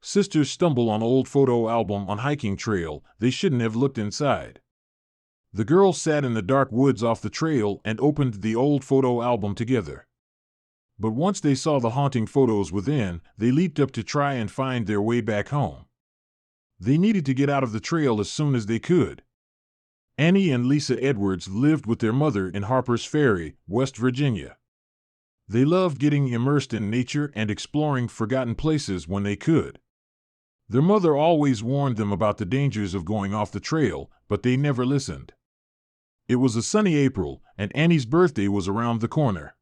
Sisters stumble on old photo album on hiking trail. They shouldn't have looked inside. The girls sat in the dark woods off the trail and opened the old photo album together. But once they saw the haunting photos within, they leaped up to try and find their way back home. They needed to get out of the trail as soon as they could. Annie and Lisa Edwards lived with their mother in Harper's Ferry, West Virginia. They loved getting immersed in nature and exploring forgotten places when they could. Their mother always warned them about the dangers of going off the trail, but they never listened. It was a sunny April, and Annie's birthday was around the corner.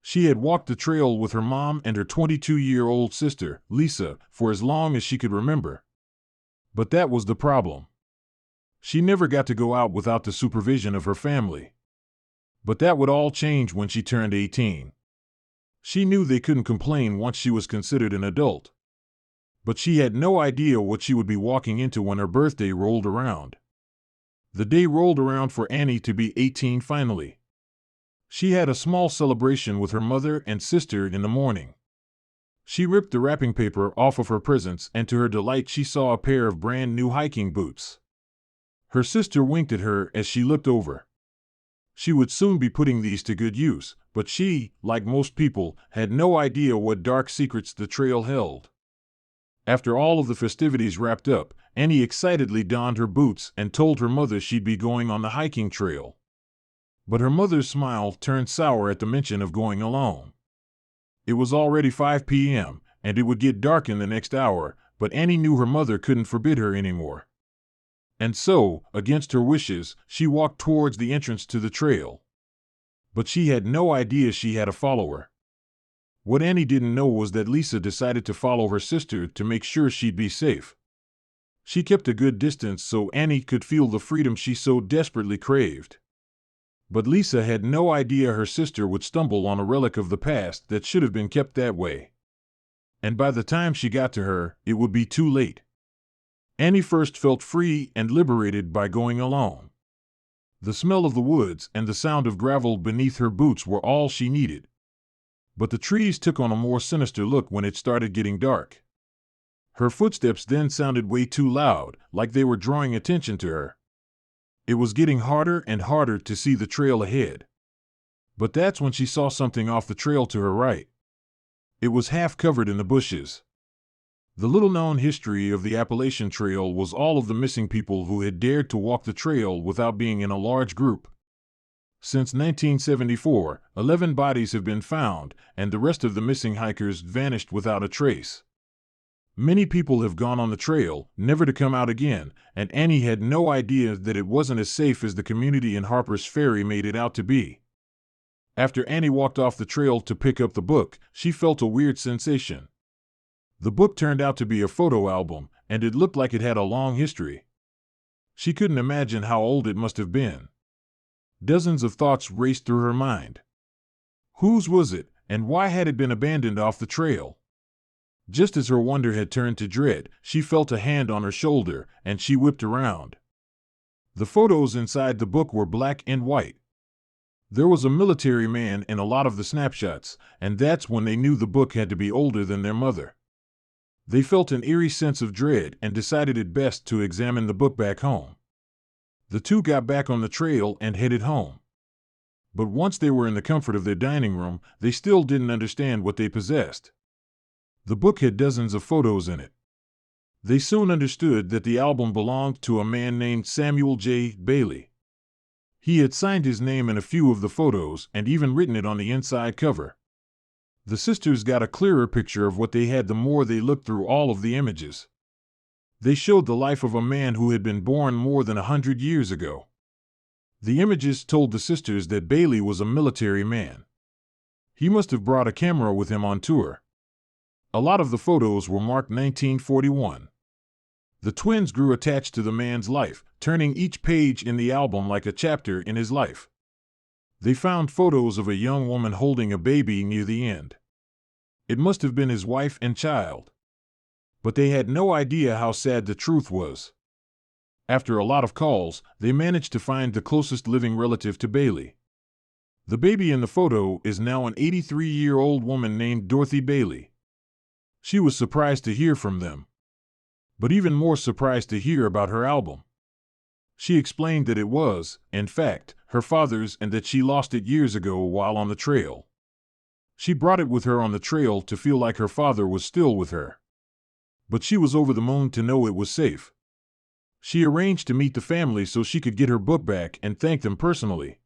She had walked the trail with her mom and her 22-year-old sister, Lisa, for as long as she could remember. But that was the problem. She never got to go out without the supervision of her family. But that would all change when she turned 18. She knew they couldn't complain once she was considered an adult. But she had no idea what she would be walking into when her birthday rolled around. The day rolled around for Annie to be 18 finally. She had a small celebration with her mother and sister in the morning. She ripped the wrapping paper off of her presents, and to her delight she saw a pair of brand new hiking boots. Her sister winked at her as she looked over. She would soon be putting these to good use, but she, like most people, had no idea what dark secrets the trail held. After all of the festivities wrapped up, Annie excitedly donned her boots and told her mother she'd be going on the hiking trail. But her mother's smile turned sour at the mention of going alone. It was already 5 p.m., and it would get dark in the next hour, but Annie knew her mother couldn't forbid her anymore. And so, against her wishes, she walked towards the entrance to the trail. But she had no idea she had a follower. What Annie didn't know was that Lisa decided to follow her sister to make sure she'd be safe. She kept a good distance so Annie could feel the freedom she so desperately craved. But Lisa had no idea her sister would stumble on a relic of the past that should have been kept that way. And by the time she got to her, it would be too late. Annie first felt free and liberated by going alone. The smell of the woods and the sound of gravel beneath her boots were all she needed. But the trees took on a more sinister look when it started getting dark. Her footsteps then sounded way too loud, like they were drawing attention to her. It was getting harder and harder to see the trail ahead. But that's when she saw something off the trail to her right. It was half covered in the bushes. The little-known history of the Appalachian Trail was all of the missing people who had dared to walk the trail without being in a large group. Since 1974, 11 bodies have been found, and the rest of the missing hikers vanished without a trace. Many people have gone on the trail, never to come out again, and Annie had no idea that it wasn't as safe as the community in Harper's Ferry made it out to be. After Annie walked off the trail to pick up the book, she felt a weird sensation. The book turned out to be a photo album, and it looked like it had a long history. She couldn't imagine how old it must have been. Dozens of thoughts raced through her mind. Whose was it, and why had it been abandoned off the trail? Just as her wonder had turned to dread, she felt a hand on her shoulder, and she whipped around. The photos inside the book were black and white. There was a military man in a lot of the snapshots, and that's when they knew the book had to be older than their mother. They felt an eerie sense of dread and decided it best to examine the book back home. The two got back on the trail and headed home. But once they were in the comfort of their dining room, they still didn't understand what they possessed. The book had dozens of photos in it. They soon understood that the album belonged to a man named Samuel J. Bailey. He had signed his name in a few of the photos and even written it on the inside cover. The sisters got a clearer picture of what they had the more they looked through all of the images. They showed the life of a man who had been born more than 100 years ago. The images told the sisters that Bailey was a military man. He must have brought a camera with him on tour. A lot of the photos were marked 1941. The twins grew attached to the man's life, turning each page in the album like a chapter in his life. They found photos of a young woman holding a baby near the end. It must have been his wife and child. But they had no idea how sad the truth was. After a lot of calls, they managed to find the closest living relative to Bailey. The baby in the photo is now an 83-year-old woman named Dorothy Bailey. She was surprised to hear from them, but even more surprised to hear about her album. She explained that it was, in fact, her father's and that she lost it years ago while on the trail. She brought it with her on the trail to feel like her father was still with her. But she was over the moon to know it was safe. She arranged to meet the family so she could get her book back and thank them personally.